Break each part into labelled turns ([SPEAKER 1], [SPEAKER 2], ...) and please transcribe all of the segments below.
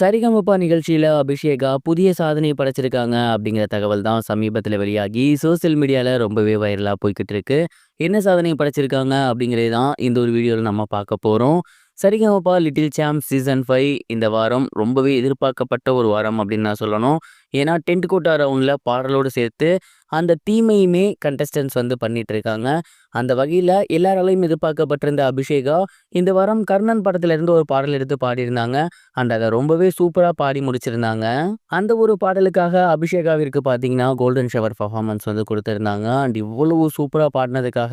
[SPEAKER 1] சரிகமபா நிகழ்ச்சியில அபிஷேகா புதிய சாதனை படைச்சிருக்காங்க அப்படிங்கிற தகவல் தான் சமீபத்தில் வெளியாகி சோசியல் மீடியால ரொம்பவே வைரலா போய்கிட்டு இருக்கு. என்ன சாதனை படைச்சிருக்காங்க அப்படிங்கிறது தான் இந்த ஒரு வீடியோவில் நம்ம பார்க்க போறோம். சரிகமபா லிட்டில் சாம்ப் சீசன் 5 இந்த வாரம் ரொம்பவே எதிர்பார்க்கப்பட்ட ஒரு வாரம் அப்படின்னு நான் சொல்லணும். ஏன்னா டென்ட் கோட்டா ரவுண்டில் பாடலோடு சேர்த்து அந்த தீமையுமே கண்டஸ்டன்ஸ் வந்து பண்ணிட்டு இருக்காங்க. அந்த வகையில் எல்லாராலையும் எதிர்பார்க்கப்பட்டிருந்த அபிஷேகா இந்த வாரம் கர்ணன் படத்துல இருந்து ஒரு பாடல் எடுத்து பாடியிருந்தாங்க. அண்ட் அதை ரொம்பவே சூப்பராக பாடி முடிச்சிருந்தாங்க. அந்த ஒரு பாடலுக்காக அபிஷேகாவிற்கு பார்த்தீங்கன்னா கோல்டன் ஷவர் பர்ஃபார்மன்ஸ் வந்து கொடுத்துருந்தாங்க. அண்ட் இவ்வளவு சூப்பராக பாடினதுக்காக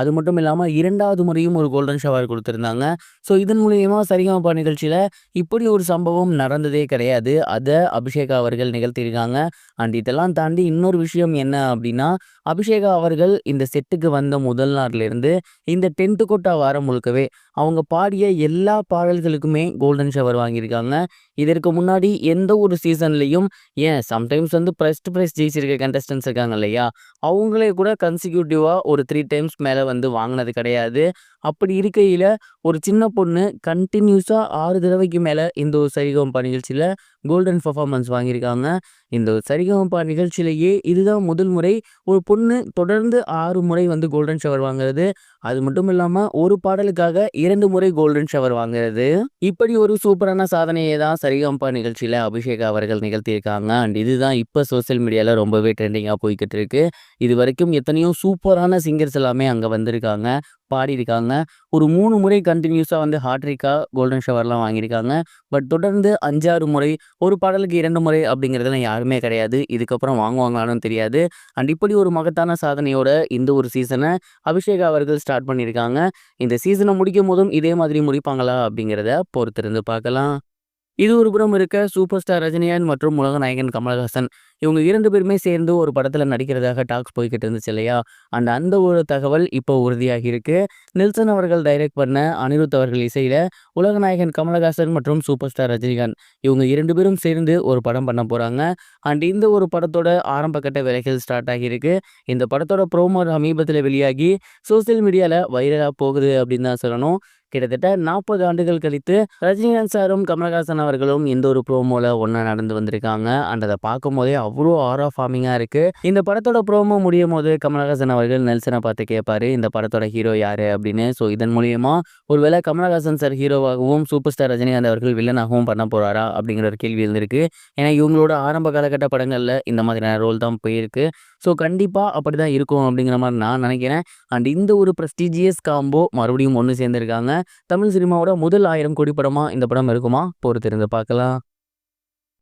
[SPEAKER 1] அது மட்டும் இல்லாமல் இரண்டாவது முறையும் ஒரு கோல்டன் ஷவர் கொடுத்துருந்தாங்க. ஸோ இதன் மூலியமா சரிகமபா நிகழ்ச்சியில் இப்படி ஒரு சம்பவம் நடந்ததே கிடையாது. அதை அபிஷேகா அவர்கள் நிகழ்த்தியிருக்காங்க. அண்ட் இதெல்லாம் தாண்டி இன்னொரு விஷயம் என்ன அப்படின்னா, அபிஷேகா அவர்கள் இந்த செட்டுக்கு வந்த முதல் நாள்லேருந்து இந்த டென்ட் கோட்டா வாரம் முழுக்கவே அவங்க பாடிய எல்லா பாடல்களுக்குமே கோல்டன் ஷவர் வாங்கியிருக்காங்க. இதற்கு முன்னாடி எந்த ஒரு சீசன்லேயும் ஏன் சம்டைம்ஸ் வந்து ஃபர்ஸ்ட் ப்ரைஸ் ஜெயிச்சிருக்க கண்டஸ்டன்ஸ் இருக்காங்க இல்லையா, அவங்களே கூட கன்சிக்யூட்டிவாக ஒரு 3 டைம்ஸ் மேலே வந்து வாங்கினது கிடையாது. அப்படி இருக்கையில் ஒரு சின்ன பொண்ணு கண்டினியூஸாக 6 தடவைக்கு மேலே இந்த ஒரு சரிகமபா நிகழ்ச்சியில் கோல்டன் பர்ஃபார்மன்ஸ் வாங்கியிருக்காங்க. இந்த ஒரு சரிகமபா நிகழ்ச்சியிலேயே இதுதான் முதல் முறை ஒரு பொண்ணு தொடர்ந்து 6 முறை வந்து கோல்டன் ஷவர் வாங்குறது. அது மட்டும் இல்லாமல் ஒரு பாடலுக்காக 2 முறை கோல்டன் ஷவர் வாங்குறது. இப்படி ஒரு சூப்பரான சாதனையை தான் சரிகமபா நிகழ்ச்சியில் அபிஷேகா அவர்கள் நிகழ்த்தியிருக்காங்க. அண்ட் இதுதான் இப்போ சோசியல் மீடியாவில் ரொம்பவே ட்ரெண்டிங்காக போய்கிட்டு இருக்கு. இது வரைக்கும் எத்தனையோ சூப்பரான சிங்கர்ஸ் எல்லாமே அங்கே வந்திருக்காங்க, பாடியிருக்காங்க. ஒரு 3 முறை கண்டினியூஸாக வந்து ஹாட்ரிக்கா கோல்டன் ஷவர்லாம் வாங்கியிருக்காங்க. பட் தொடர்ந்து 5, 6 முறை ஒரு பாடலுக்கு 2 முறை அப்படிங்கிறதுலாம் யாருமே கிடையாது. இதுக்கப்புறம் வாங்குவாங்களான்னு தெரியாது. அண்ட் இப்படி ஒரு மகத்தான சாதனையோட இந்த ஒரு சீசனை அபிஷேகா அவர்கள் ஸ்டார்ட் பண்ணியிருக்காங்க. இந்த சீசனை முடிக்கும் போதும் இதே மாதிரி முடிப்பாங்களா அப்படிங்கிறத பொறுத்திருந்து பார்க்கலாம். இது ஒரு புறம் இருக்க சூப்பர் ஸ்டார் ரஜினிகாந்த் மற்றும் உலக நாயகன் கமலஹாசன் இவங்க 2 பேருமே சேர்ந்து ஒரு படத்தில் நடிக்கிறதாக டாக்ஸ் போய்கிட்டு இருந்துச்சு இல்லையா. அண்ட் அந்த ஒரு தகவல் இப்போ உறுதியாகி இருக்கு. நெல்சன் அவர்கள் டைரக்ட் பண்ண அனிருத் அவர்கள் இசையில் உலக நாயகன் கமலஹாசன் மற்றும் சூப்பர் ஸ்டார் ரஜினிகாந்த் இவங்க 2 பேரும் சேர்ந்து ஒரு படம் பண்ண போகிறாங்க. அண்ட் இந்த ஒரு படத்தோட ஆரம்ப கட்ட வேலைகள் ஸ்டார்ட் ஆகியிருக்கு. இந்த படத்தோட ப்ரோமோ சமீபத்தில் வெளியாகி சோசியல் மீடியாவில் வைரலாக போகுது அப்படின்னு தான் சொல்லணும். கிட்டத்தட்ட 40 ஆண்டுகள் கழித்து ரஜினிகாந்த் சாரும் கமலஹாசன் அவர்களும் இந்த ஒரு ப்ரோமோல ஒன்றா நடந்து வந்திருக்காங்க. அண்ட் அதை பார்க்கும் போதே அவ்வளோ ஆரா ஃபார்மிங்காக இருக்கு. இந்த படத்தோட ப்ரோமோ முடியும் போது கமலஹாசன் அவர்கள் நெல்சனை பார்த்து கேட்பாரு, இந்த படத்தோட ஹீரோ யாரு அப்படின்னு. ஸோ இதன் மூலியமா ஒருவேளை கமலஹாசன் சார் ஹீரோவாகவும் சூப்பர் ஸ்டார் ரஜினிகாந்த் அவர்கள் வில்லனாகவும் பண்ண போறாரா அப்படிங்கிற ஒரு கேள்வி இருந்திருக்கு. ஏன்னா இவங்களோட ஆரம்ப காலகட்ட படங்களில் இந்த மாதிரியான ரோல் தான் போயிருக்கு. ஸோ கண்டிப்பாக அப்படி தான் இருக்கும் அப்படிங்கிற மாதிரி நான் நினைக்கிறேன். அண்ட் இந்த ஒரு ப்ரெஸ்டீஜியஸ் காம்போ மறுபடியும் ஒன்று சேர்ந்துருக்காங்க. தமிழ் சினிமாவோட முதல் 1000 கோடி படமா இந்த படம் இருக்குமா? பொறுத்திருந்து பார்க்கலாம்.